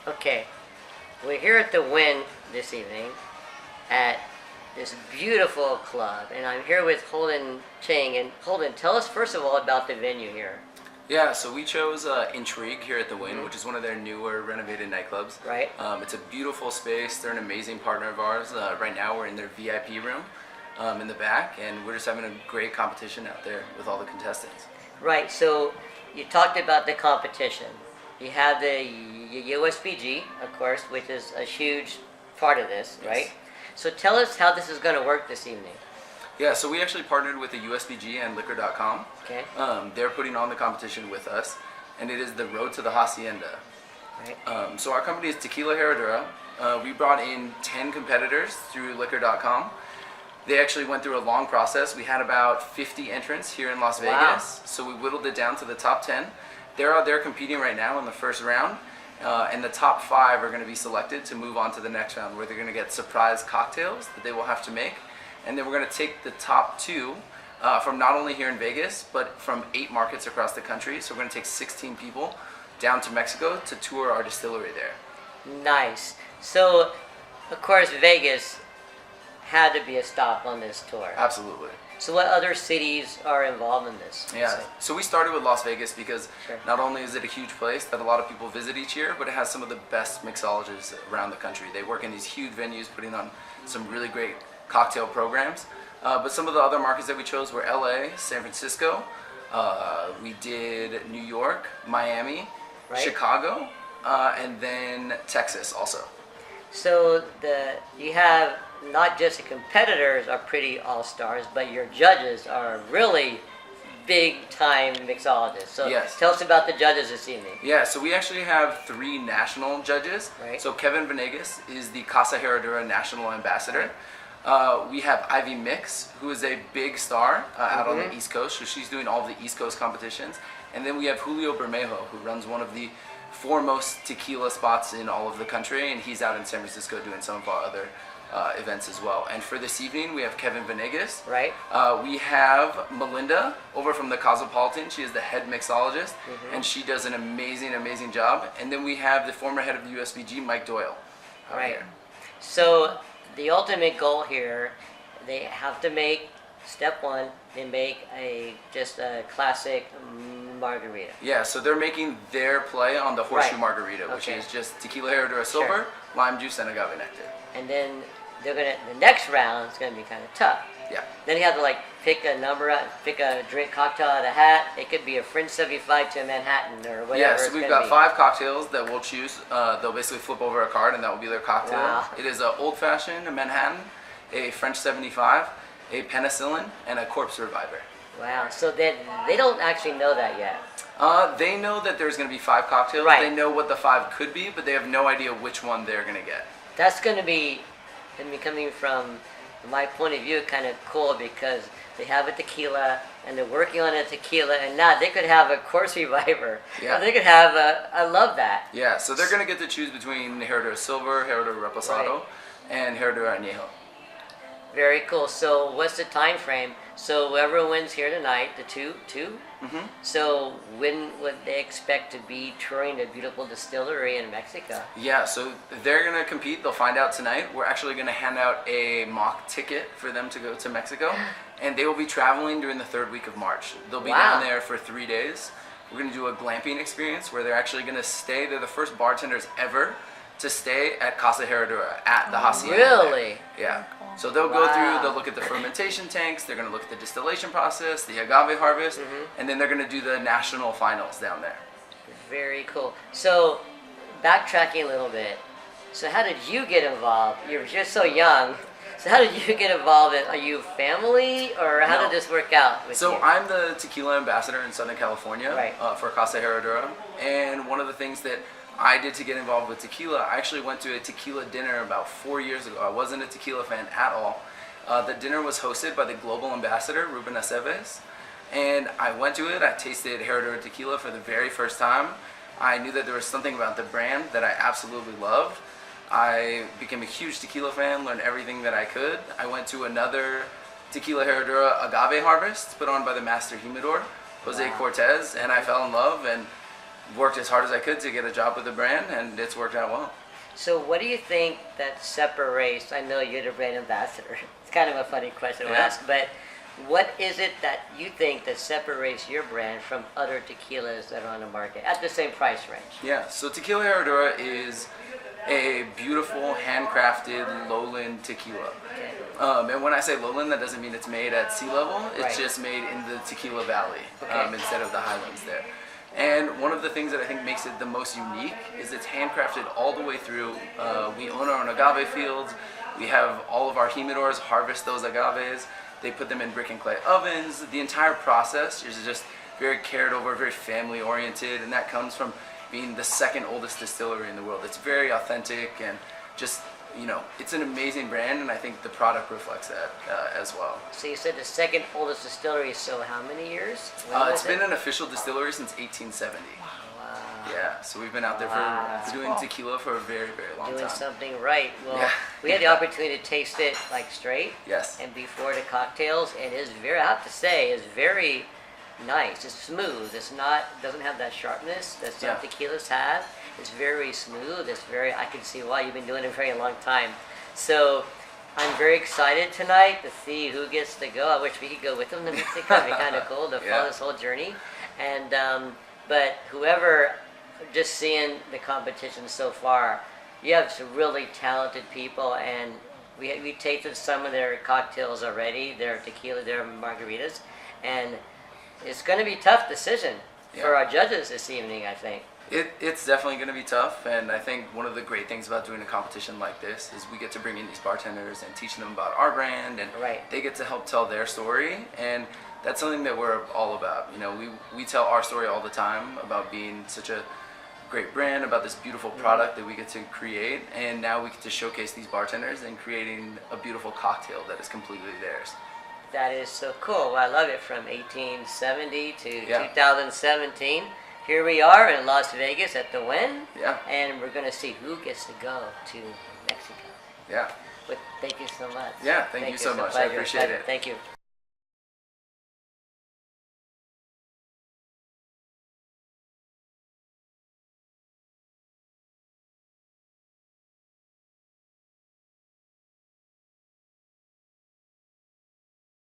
Okay, we're here at the Wynn this evening at this beautiful club, and I'm here with Holden Ching. And Holden, tell us first of all about the venue here. Yeah, so we chose Intrigue here at the Wynn, which is one of their newer renovated nightclubs. Right. It's a beautiful space. They're an amazing partner of ours. Right now we're in their VIP room in the back, and we're just having a great competition out there with all the contestants. Right, so you talked about the competition. You have the USBG, of course, which is a huge part of this, Yes. right? So tell us how this is going to work this evening. Yeah, so we actually partnered with the USBG and Liquor.com. Okay. They're putting on the competition with us, and it is the Road to the Hacienda. Right. So our company is Tequila Herradura. We brought in 10 competitors through Liquor.com. They actually went through a long process. We had about 50 entrants here in Las Vegas, so we whittled it down to the top 10. They're out there competing right now in the first round, and the top 5 are going to be selected to move on to the next round, where they're going to get surprise cocktails that they will have to make, and then we're going to take the top 2 from not only here in Vegas, but from 8 markets across the country. So we're going to take 16 people down to Mexico to tour our distillery there. Nice. So, of course, Vegas had to be a stop on this tour. Absolutely. So what other cities are involved in this? Yeah, so we started with Las Vegas because Sure. not only is it a huge place that a lot of people visit each year, but it has some of the best mixologists around the country. They work in these huge venues putting on some really great cocktail programs. But some of the other markets that we chose were LA, San Francisco, we did New York, Miami, Right. Chicago, and then Texas also. So you have not just the competitors are pretty all-stars, but your judges are really big-time mixologists. So Yes. tell us about the judges this evening. Yeah, so we actually have 3 national judges. Right. So Kevin Vangegas is the Casa Herradura National Ambassador. We have Ivy Mix, who is a big star out on the East Coast, so she's doing all of the East Coast competitions. And then we have Julio Bermejo, who runs one of the foremost tequila spots in all of the country, and he's out in San Francisco doing some of our other events as well. And for this evening, we have Kevin Vangegas. Right. We have Melinda over from the Cosmopolitan. She is the head mixologist, and she does an amazing, amazing job. And then we have the former head of the USBG, Mike Doyle. out Right. here. So the ultimate goal here, they have to make, step 1, they make just a classic margarita. Yeah, so they're making their play on the horseshoe Right. margarita, which Okay. is just tequila Herradura silver, lime juice, and agave nectar. And then the next round is gonna be kind of tough. Yeah. Then you have to pick a number out, pick a drink cocktail out of the hat. It could be a French 75 to a Manhattan or whatever. Yeah, so it's we've gonna got be. 5 cocktails that we'll choose. They'll basically flip over a card, and that will be their cocktail. Wow. It is a old fashioned, a Manhattan, a French 75, a penicillin, and a corpse reviver. Wow. So they don't actually know that yet. They know that there's going to be 5 cocktails. Right. They know what the 5 could be, but they have no idea which one they're going to get. That's gonna be coming from my point of view, kind of cool because they have a tequila and they're working on a tequila, and now they could have a course reviver. Yeah. They could have I love that. Yeah, so they're going to get to choose between Herradura Silver, Herradura Reposado, Right. and Herradura Añejo. Very cool. So what's the time frame? So whoever wins here tonight, the two. Mhm. So when would they expect to be touring the beautiful distillery in Mexico? Yeah, so they're going to compete. They'll find out tonight. We're actually going to hand out a mock ticket for them to go to Mexico, and they will be traveling during the 3rd week of March. They'll be Wow. down there for 3 days. We're going to do a glamping experience where they're actually going to stay. They're the first bartenders ever to stay at Casa Herradura at the Hacienda. Really? Yeah. So they'll go Wow. through, they'll look at the fermentation tanks, they're going to look at the distillation process, the agave harvest, and then they're going to do the national finals down there. Very cool. So backtracking a little bit. So how did you get involved? You're just so young. So how did you get involved? Are you family, or how No. did this work out with So you? I'm the tequila ambassador in Southern California Right. For Casa Herradura, and one of the things that I did to get involved with tequila, I actually went to a tequila dinner about 4 years ago. I wasn't a tequila fan at all. The dinner was hosted by the global ambassador, Ruben Aceves, and I went to it. I tasted Herradura tequila for the very first time. I knew that there was something about the brand that I absolutely loved. I became a huge tequila fan, learned everything that I could. I went to another tequila Herradura agave harvest put on by the master humidor, Jose Wow. Cortez, and I fell in love, and worked as hard as I could to get a job with the brand, and it's worked out well. So what do you think that separates, I know you're the brand ambassador, it's kind of a funny question to ask, but what is it that you think that separates your brand from other tequilas that are on the market at the same price range? Yeah, so Tequila Herradura is a beautiful, handcrafted lowland tequila. Okay. And when I say lowland, that doesn't mean it's made at sea level. It's Right. just made in the Tequila Valley Okay. instead of the highlands there. And one of the things that I think makes it the most unique is it's handcrafted all the way through. We own our own agave fields. We have all of our humidors harvest those agaves. They put them in brick and clay ovens. The entire process is just very cared over, very family oriented, and that comes from being the second oldest distillery in the world. It's very authentic and just, you know, it's an amazing brand, and I think the product reflects that as well. So you said the second oldest distillery, so how many years? It's been an official distillery since 1870. Wow. Yeah, so we've been out there for doing tequila for a very, very long Doing time. something right. Well, Yeah. we had the opportunity to taste it like straight. Yes. And before the cocktails, and it's very, I have to say, it's very nice. It's smooth. It's not, doesn't have that sharpness that some tequilas have. It's very smooth. It's very, I can see why you've been doing it for a very long time. So I'm very excited tonight to see who gets to go. I wish we could go with them to Mexico. It'd be kind of cool to follow this whole journey. And but whoever, just seeing the competition so far, you have some really talented people, and we tasted some of their cocktails already, their tequila, their margaritas, and it's going to be a tough decision for our judges this evening, I think. It's definitely going to be tough, and I think one of the great things about doing a competition like this is we get to bring in these bartenders and teach them about our brand, and they get to help tell their story, and that's something that we're all about. You know, we tell our story all the time about being such a great brand, about this beautiful product that we get to create, and now we get to showcase these bartenders and creating a beautiful cocktail that is completely theirs. That is so cool. I love it. From 1870 to 2017. Here we are in Las Vegas at the Wynn. Yeah. And we're going to see who gets to go to Mexico. Yeah. But thank you so much. Yeah, thank you so much. I appreciate it. Thank you.